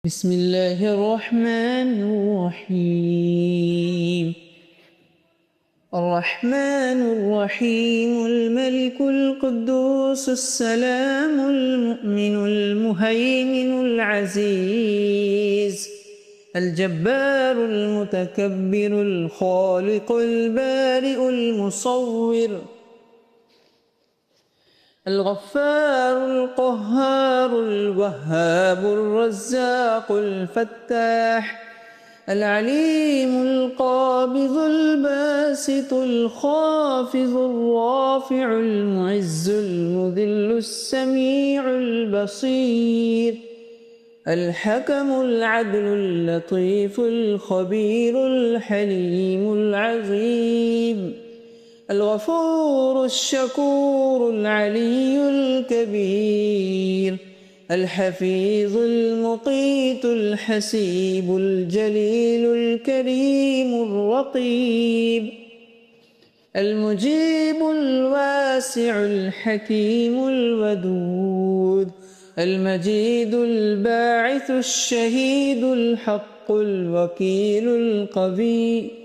بسم الله الرحمن الرحيم. الرحمن الرحيم الملك القدوس السلام المؤمن المهيمن العزيز الجبار المتكبر الخالق البارئ المصور الغفار القهار الوهاب الرزاق الفتاح العليم القابض الباسط الخافض الرافع المعز المذل السميع البصير الحكم العدل اللطيف الخبير الحليم العظيم الغفور الشكور العلي الكبير الحفيظ المقيت الحسيب الجليل الكريم الرقيب المجيب الواسع الحكيم الودود المجيد الباعث الشهيد الحق الوكيل القوي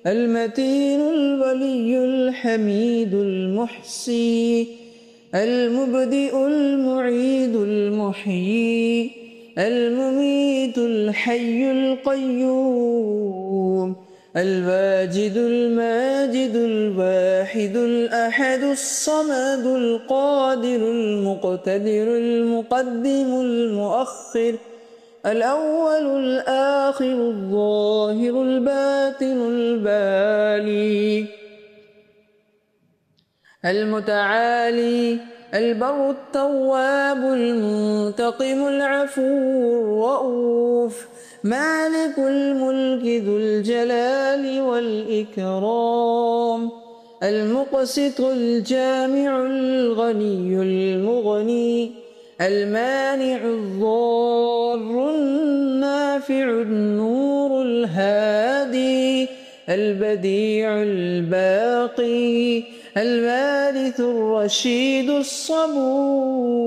المتين الولي الحميد المحصي المبدئ المعيد المحيي المميت الحي القيوم الواجد الماجد الواحد الأحد الصمد القادر المقتدر المقدم المؤخر الأول الآخر الظاهر الباطن البالي المتعالي البر التواب المنتقم العفو الرؤوف مالك الملك ذو الجلال والإكرام المقسط الجامع الغني المغني المانع الضار النافع النور الهادي البديع الباقي الوارث الرشيد الصبور